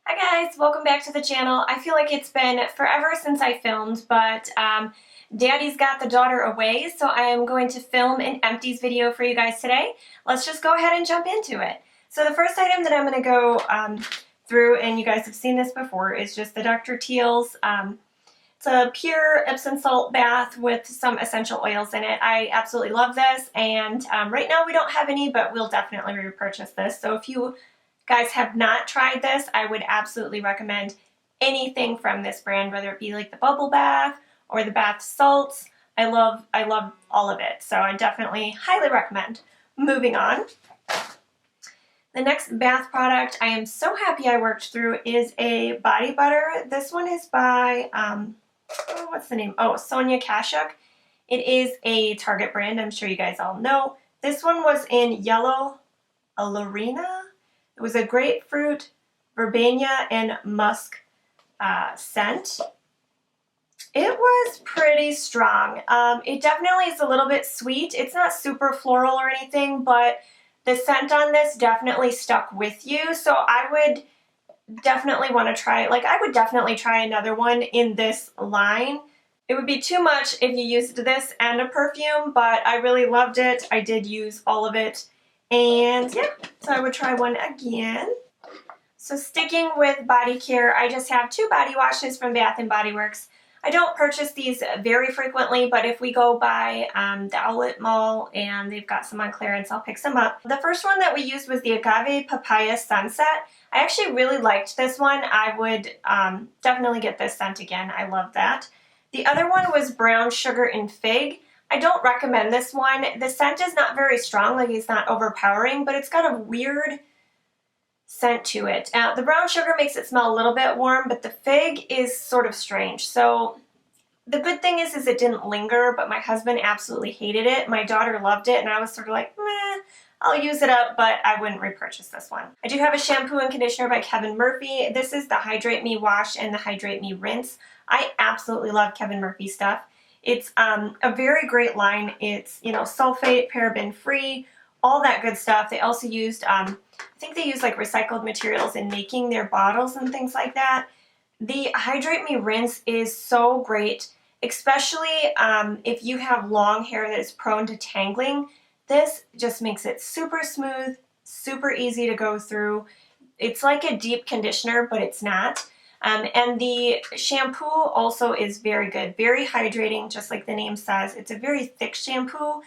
Hi guys, welcome back to the channel. I feel like it's been forever since I filmed, but Daddy's got the daughter away, so I am going to film an Empties video for you guys today. Let's just go ahead and jump into it. So the first item that I'm going to go through, and you guys have seen this before, is just the Dr. Teal's. It's a pure Epsom salt bath with some essential oils in it. I absolutely love this, and right now we don't have any, but we'll definitely repurchase this. So if you guys have not tried this, I would absolutely recommend anything from this brand, whether it be like the bubble bath or the bath salts. I love all of it, so I definitely highly recommend. Moving on. The next bath product I am so happy I worked through is a body butter. This one is by, what's the name? Oh, Sonia Kashuk. It is a Target brand, I'm sure you guys all know. This one was in yellow Alorina. It was a grapefruit, verbena, and musk scent. It was pretty strong. It definitely is a little bit sweet. It's not super floral or anything, but the scent on this definitely stuck with you. So I would definitely want to try it. Like, I would definitely try another one in this line. It would be too much if you used this and a perfume, but I really loved it. I did use all of it. And yeah, so I would try one again. So sticking with body care, I just have two body washes from Bath & Body Works. I don't purchase these very frequently, but if we go by the outlet mall and they've got some on clearance, I'll pick some up. The first one that we used was the Agave Papaya Sunset. I actually really liked this one. I would definitely get this scent again. I love that. The other one was Brown Sugar and Fig. I don't recommend this one. The scent is not very strong, like it's not overpowering, but it's got a weird scent to it. The brown sugar makes it smell a little bit warm, but the fig is sort of strange. So the good thing is it didn't linger, but my husband absolutely hated it. My daughter loved it, and I was sort of like, meh, I'll use it up, but I wouldn't repurchase this one. I do have a shampoo and conditioner by Kevin Murphy. This is the Hydrate Me Wash and the Hydrate Me Rinse. I absolutely love Kevin Murphy stuff. It's a very great line. It's, you know, sulfate, paraben free, all that good stuff. They also used, I think they used like recycled materials in making their bottles and things like that. The Hydrate Me Rinse is so great, especially if you have long hair that is prone to tangling. This just makes it super smooth, super easy to go through. It's like a deep conditioner, but it's not. And the shampoo also is very good, very hydrating, just like the name says. It's a very thick shampoo,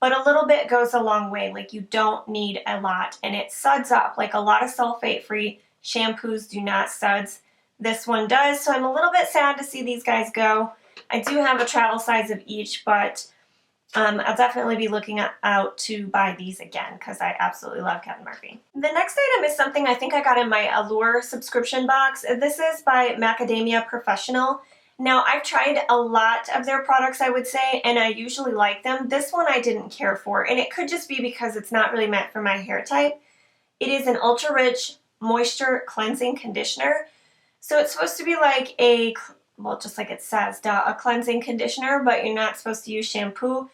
but a little bit goes a long way. Like, you don't need a lot, and it suds up. Like, a lot of sulfate-free shampoos do not suds. This one does, so I'm a little bit sad to see these guys go. I do have a travel size of each, but I'll definitely be looking out to buy these again because I absolutely love Kevin Murphy. The next item is something I think I got in my Allure subscription box. This is by Macadamia Professional. Now, I've tried a lot of their products, I would say, and I usually like them. This one I didn't care for, and it could just be because it's not really meant for my hair type. It is an ultra-rich moisture cleansing conditioner. So it's supposed to be like a, well, just like it says, a cleansing conditioner, but you're not supposed to use shampoo.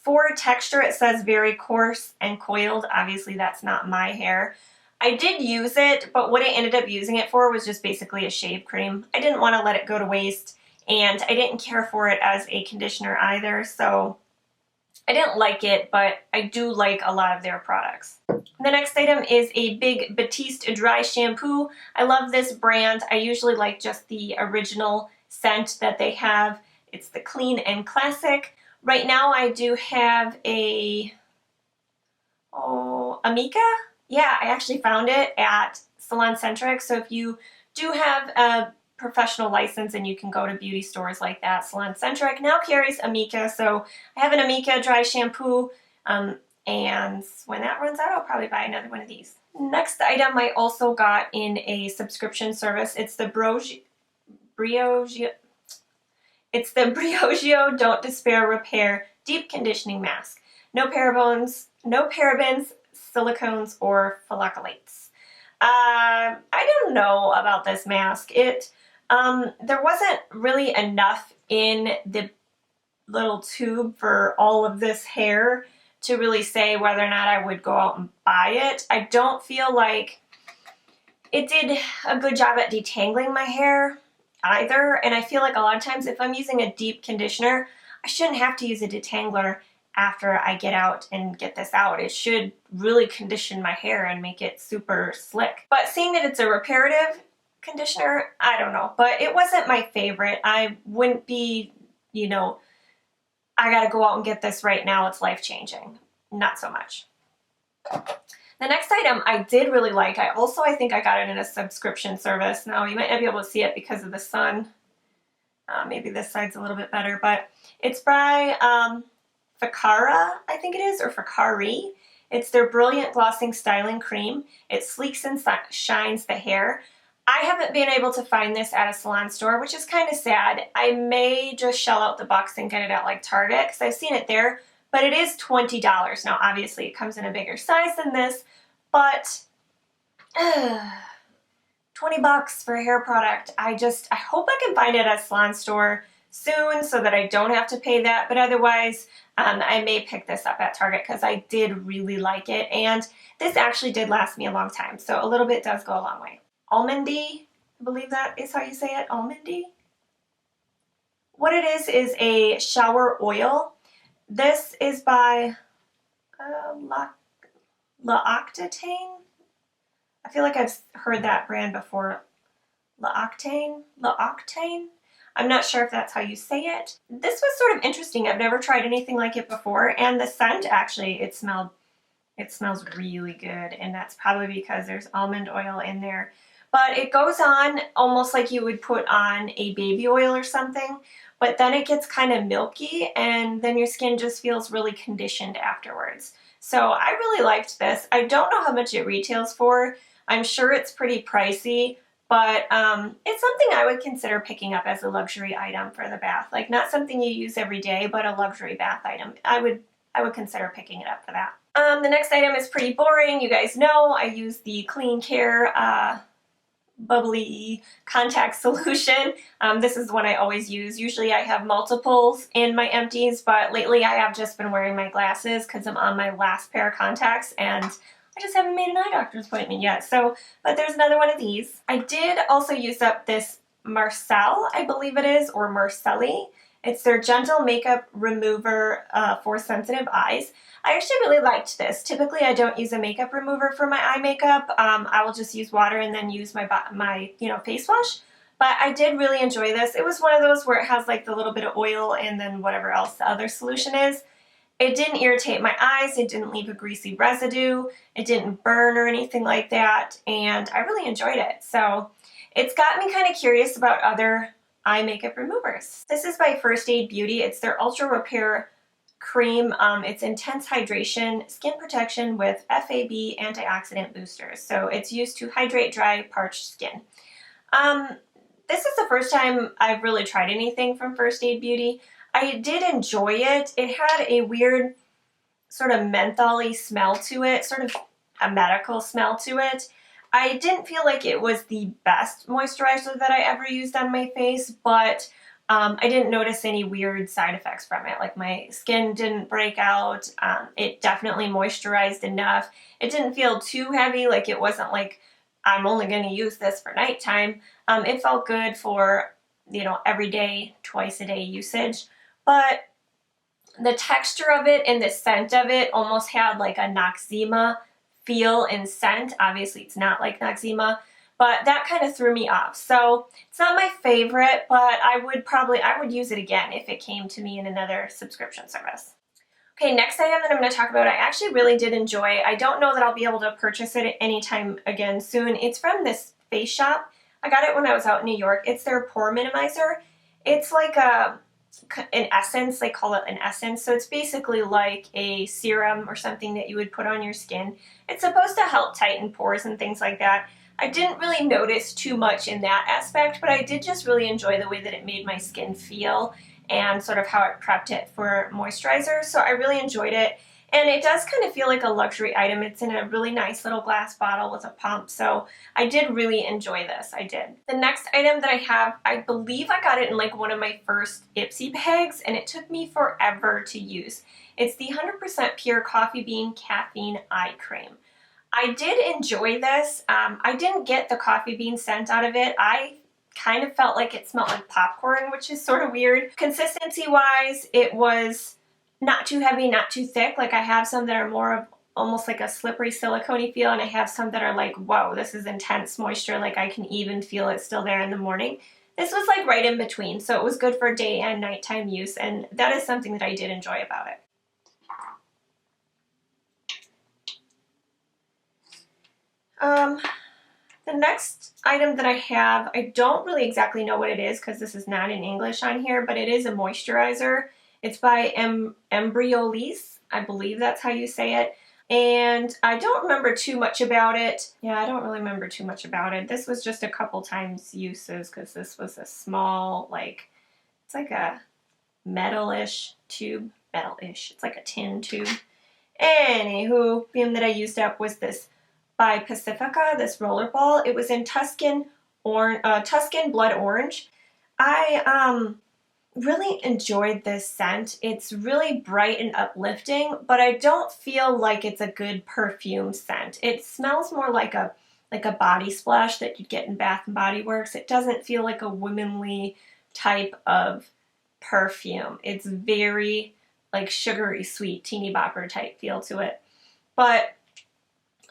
For texture, it says very coarse and coiled. Obviously, that's not my hair. I did use it, but what I ended up using it for was just basically a shave cream. I didn't want to let it go to waste, and I didn't care for it as a conditioner either, so I didn't like it, but I do like a lot of their products. The next item is a Big Batiste Dry Shampoo. I love this brand. I usually like just the original scent that they have. It's the Clean and Classic. Right now I do have a, Amika? Yeah, I actually found it at Salon Centric. So if you do have a professional license and you can go to beauty stores like that, Salon Centric now carries Amika. So I have an Amika dry shampoo, and when that runs out, I'll probably buy another one of these. Next item I also got in a subscription service. It's the Briogeo Don't Despair Repair Deep Conditioning Mask. No parabens, silicones, or folliculates. I don't know about this mask. There wasn't really enough in the little tube for all of this hair to really say whether or not I would go out and buy it. I don't feel like it did a good job at detangling my hair either, and I feel like a lot of times if I'm using a deep conditioner, I shouldn't have to use a detangler after I get out and get this out. It should really condition my hair and make it super slick. But seeing that it's a reparative conditioner, I don't know, but it wasn't my favorite. I wouldn't be, you know, I gotta go out and get this right now, it's life-changing. Not so much. The next item I did really like. I think I got it in a subscription service. Now you might not be able to see it because of the sun. Maybe this side's a little bit better, but it's by Facara, I think it is, or Facari. It's their Brilliant Glossing Styling Cream. It sleeks and shines the hair. I haven't been able to find this at a salon store, which is kind of sad. I may just shell out the bucks and get it at like Target because I've seen it there, but it is $20. Now obviously it comes in a bigger size than this, but 20 bucks for a hair product. I hope I can find it at a salon store soon so that I don't have to pay that, but otherwise I may pick this up at Target because I did really like it, and this actually did last me a long time, so a little bit does go a long way. Almondy, I believe that is how you say it, almondy. What it is a shower oil. This is by L'Occitane. I feel like I've heard that brand before. L'Occitane? I'm not sure if that's how you say it. This was sort of interesting. I've never tried anything like it before, and the scent actually, it smells really good, and that's probably because there's almond oil in there. But it goes on almost like you would put on a baby oil or something, but then it gets kind of milky, and then your skin just feels really conditioned afterwards. So I really liked this. I don't know how much it retails for. I'm sure it's pretty pricey, but it's something I would consider picking up as a luxury item for the bath. Like, not something you use every day, but a luxury bath item. I would consider picking it up for that. The next item is pretty boring. You guys know I use the Clean Care bubbly contact solution. This is the one I always use. Usually I have multiples in my Empties, but lately I have just been wearing my glasses because I'm on my last pair of contacts, and I just haven't made an eye doctor's appointment yet. But there's another one of these. I did also use up this Marcel, I believe it is, or Marcelli. It's their Gentle Makeup Remover for sensitive eyes. I actually really liked this. Typically I don't use a makeup remover for my eye makeup. I will just use water and then use my face wash. But I did really enjoy this. It was one of those where it has like the little bit of oil and then whatever else the other solution is. It didn't irritate my eyes, it didn't leave a greasy residue, it didn't burn or anything like that, and I really enjoyed it. So it's got me kind of curious about other eye makeup removers. This is by First Aid Beauty. It's their Ultra Repair Cream. It's intense hydration, skin protection with FAB antioxidant boosters. So it's used to hydrate dry, parched skin. This is the first time I've really tried anything from First Aid Beauty. I did enjoy it. It had a weird sort of menthol-y smell to it, sort of a medical smell to it. I didn't feel like it was the best moisturizer that I ever used on my face, but I didn't notice any weird side effects from it. Like, my skin didn't break out. It definitely moisturized enough. It didn't feel too heavy, like it wasn't like I'm only going to use this for nighttime. It felt good for, you know, everyday, twice a day usage. But the texture of it and the scent of it almost had like a Noxzema feel and scent. Obviously it's not like Noxzema, but that kind of threw me off. So it's not my favorite, but I would use it again if it came to me in another subscription service. Okay, next item that I'm going to talk about, I actually really did enjoy. I don't know that I'll be able to purchase it anytime again soon. It's from this Face Shop. I got it when I was out in New York. It's their pore minimizer. It's like an essence, they call it an essence, so it's basically like a serum or something that you would put on your skin. It's supposed to help tighten pores and things like that. I didn't really notice too much in that aspect, but I did just really enjoy the way that it made my skin feel and sort of how it prepped it for moisturizer, so I really enjoyed it. And it does kind of feel like a luxury item. It's in a really nice little glass bottle with a pump, so I did really enjoy this. I did. The next item that I have, I believe I got it in like one of my first Ipsy bags, and it took me forever to use. It's the 100% pure coffee bean caffeine eye cream. I did enjoy this. I didn't get the coffee bean scent out of it. I kind of felt like it smelled like popcorn, which is sort of weird. Consistency wise, it was not too heavy, not too thick. Like I have some that are more of almost like a slippery silicone feel, and I have some that are like, whoa, this is intense moisture. Like I can even feel it still there in the morning. This was like right in between, so it was good for day and nighttime use, and that is something that I did enjoy about it. The next item that I have, I don't really exactly know what it is because this is not in English on here, but it is a moisturizer. It's by Embryolisse. I believe that's how you say it. And I don't remember too much about it. Yeah, I don't really remember too much about it. This was just a couple times uses because this was a small, like, it's like a metal-ish tube. Metal-ish. It's like a tin tube. Anywho, the one that I used up was this by Pacifica, this roller ball. It was in Tuscan Blood Orange. I really enjoyed this scent. It's really bright and uplifting, but I don't feel like it's a good perfume scent. It smells more like a body splash that you'd get in Bath and Body Works. It doesn't feel like a womanly type of perfume. It's very like sugary sweet, teeny bopper type feel to it. But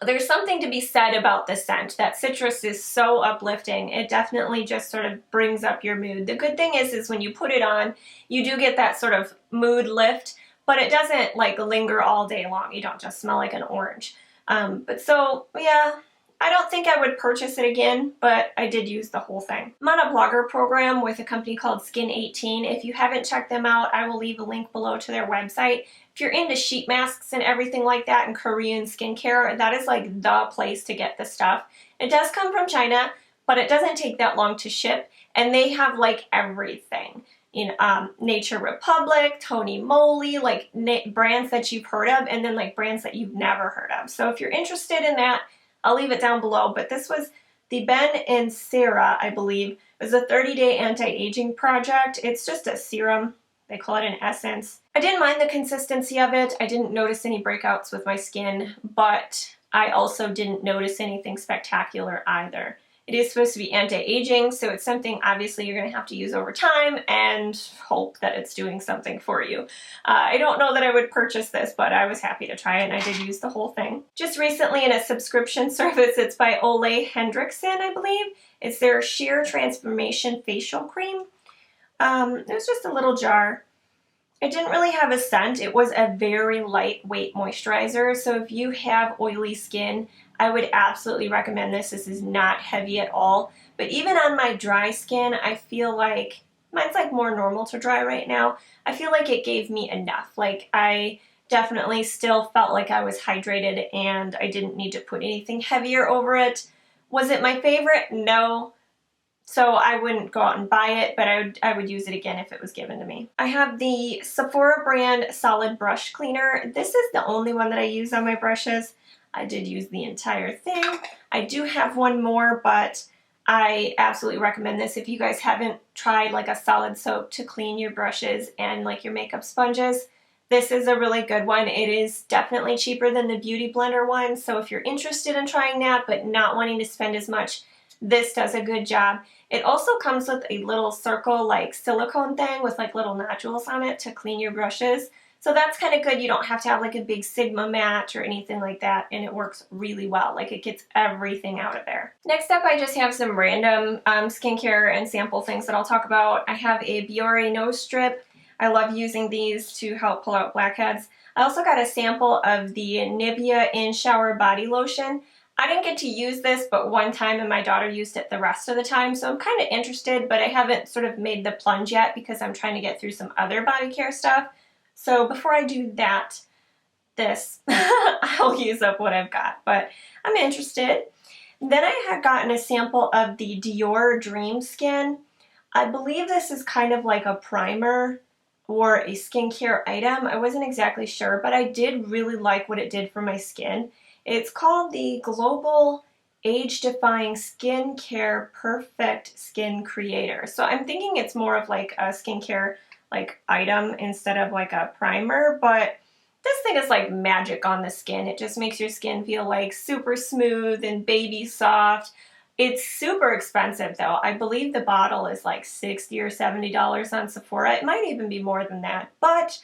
there's something to be said about the scent. That citrus is so uplifting. It definitely just sort of brings up your mood. The good thing is when you put it on, you do get that sort of mood lift, but it doesn't like linger all day long. You don't just smell like an orange. But so, yeah, I don't think I would purchase it again, but I did use the whole thing. I'm on a blogger program with a company called Skin 18. If you haven't checked them out, I will leave a link below to their website. If you're into sheet masks and everything like that and Korean skincare, that is like the place to get the stuff. It does come from China, but it doesn't take that long to ship, and they have like everything. In Nature Republic, Tony Moly, like brands that you've heard of, and then like brands that you've never heard of. So if you're interested in that, I'll leave it down below. But this was the Ben and Sarah, I believe. It was a 30-day anti-aging project. It's just a serum. They call it an essence. I didn't mind the consistency of it. I didn't notice any breakouts with my skin, but I also didn't notice anything spectacular either. It is supposed to be anti-aging, so it's something obviously you're going to have to use over time and hope that it's doing something for you. I don't know that I would purchase this, but I was happy to try it and I did use the whole thing. Just recently in a subscription service, it's by Ole Henriksen, I believe. It's their Sheer Transformation Facial Cream. It was just a little jar. It didn't really have a scent. It was a very lightweight moisturizer, so if you have oily skin, I would absolutely recommend this. This is not heavy at all, but even on my dry skin, I feel like, mine's like more normal to dry right now, I feel like it gave me enough. Like I definitely still felt like I was hydrated and I didn't need to put anything heavier over it. Was it my favorite? No. So I wouldn't go out and buy it, but I would use it again if it was given to me. I have the Sephora brand Solid Brush Cleaner. This is the only one that I use on my brushes. I did use the entire thing. I do have one more, but I absolutely recommend this. If you guys haven't tried like a solid soap to clean your brushes and like your makeup sponges, this is a really good one. It is definitely cheaper than the Beauty Blender one, so if you're interested in trying that but not wanting to spend as much, this does a good job. It also comes with a little circle like silicone thing with like little nodules on it to clean your brushes. So that's kind of good. You don't have to have like a big Sigma mat or anything like that, and it works really well. Like it gets everything out of there. Next up, I just have some random skincare and sample things that I'll talk about. I have a Biore nose strip. I love using these to help pull out blackheads. I also got a sample of the Nivea In Shower Body Lotion. I didn't get to use this but one time, and my daughter used it the rest of the time, so I'm kind of interested, but I haven't sort of made the plunge yet because I'm trying to get through some other body care stuff. So before I do that, I'll use up what I've got, but I'm interested. Then I had gotten a sample of the Dior Dream Skin. I believe this is kind of like a primer or a skincare item. I wasn't exactly sure, but I did really like what it did for my skin. It's called the Global Age-Defying Skincare Perfect Skin Creator. So I'm thinking it's more of like a skincare like item instead of like a primer, but This thing is like magic on the skin. It just makes your skin feel like super smooth and baby soft. It's super expensive though. I believe the bottle is like $60 or $70 on Sephora. It might even be more than that, but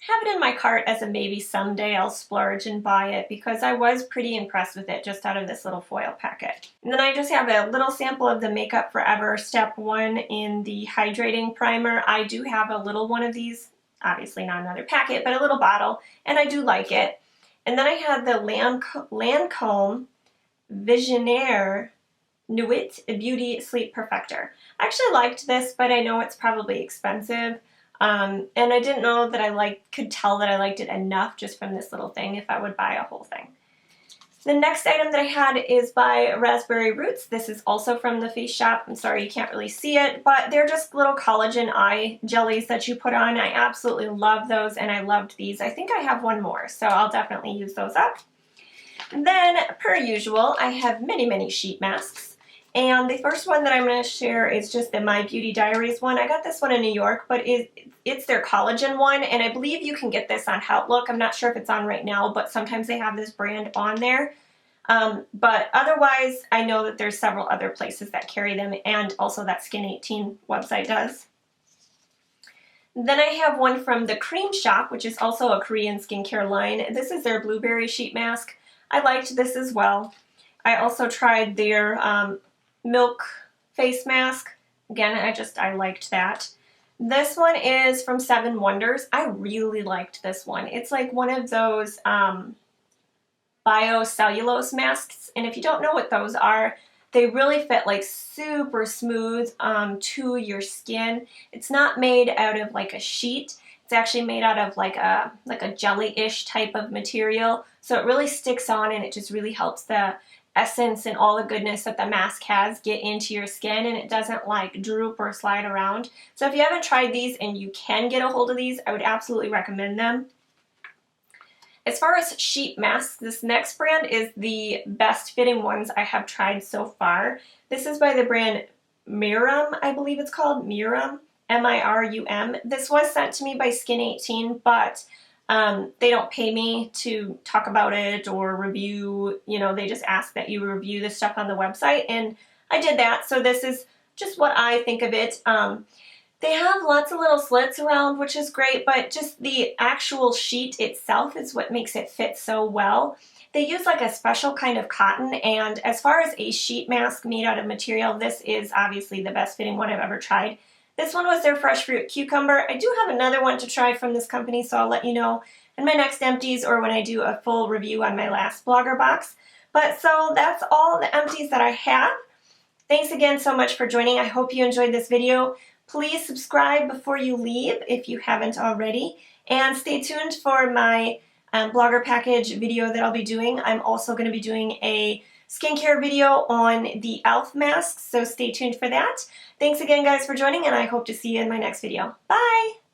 have it in my cart as a maybe someday I'll splurge and buy it because I was pretty impressed with it just out of this little foil packet. And then I just have a little sample of the Makeup Forever Step 1 in the Hydrating Primer. I do have a little one of these, obviously not another packet, but a little bottle, and I do like it. And then I had the Lancome Visionaire Nuit Beauty Sleep Perfector. I actually liked this, but I know it's probably expensive. And I didn't know that could tell that I liked it enough just from this little thing if I would buy a whole thing. The next item that I had is by Raspberry Roots. This is also from the Face Shop. I'm sorry you can't really see it, but they're just little collagen eye jellies that you put on. I absolutely love those, and I loved these. I think I have one more, so I'll definitely use those up. And then, per usual, I have many sheet masks. And the first one that I'm going to share is just the My Beauty Diaries one. I got this one in New York, but it's their collagen one, and I believe you can get this on Outlook. I'm not sure if it's on right now, but sometimes they have this brand on there. But otherwise, I know that there's several other places that carry them, and also that Skin 18 website does. Then I have one from the Cream Shop, which is also a Korean skincare line. This is their Blueberry Sheet Mask. I liked this as well. I also tried their Milk face mask. Again, I liked that. This one is from Seven Wonders. I really liked this one. It's like one of those biocellulose masks, and if you don't know what those are, they really fit like super smooth to your skin. It's not made out of like a sheet. It's actually made out of like a jelly-ish type of material, so it really sticks on, and it just really helps the essence and all the goodness that the mask has get into your skin, and it doesn't like droop or slide around. So if you haven't tried these and you can get a hold of these, I would absolutely recommend them. As far as sheet masks, this next brand is the best fitting ones I have tried so far. This is by the brand Mirum, I believe it's called, Mirum, M-I-R-U-M. This was sent to me by Skin 18, but they don't pay me to talk about it or review, they just ask that you review the stuff on the website, and I did that, so this is just what I think of it. They have lots of little slits around, which is great, but just the actual sheet itself is what makes it fit so well. They use like a special kind of cotton, and as far as a sheet mask made out of material, this is obviously the best fitting one I've ever tried. This one was their Fresh Fruit Cucumber. I do have another one to try from this company, so I'll let you know in my next Empties or when I do a full review on my last blogger box. But so that's all the Empties that I have. Thanks again so much for joining. I hope you enjoyed this video. Please subscribe before you leave if you haven't already. And stay tuned for my blogger package video that I'll be doing. I'm also going to be doing a skincare video on the e.l.f. masks, so stay tuned for that. Thanks again, guys, for joining, and I hope to see you in my next video. Bye!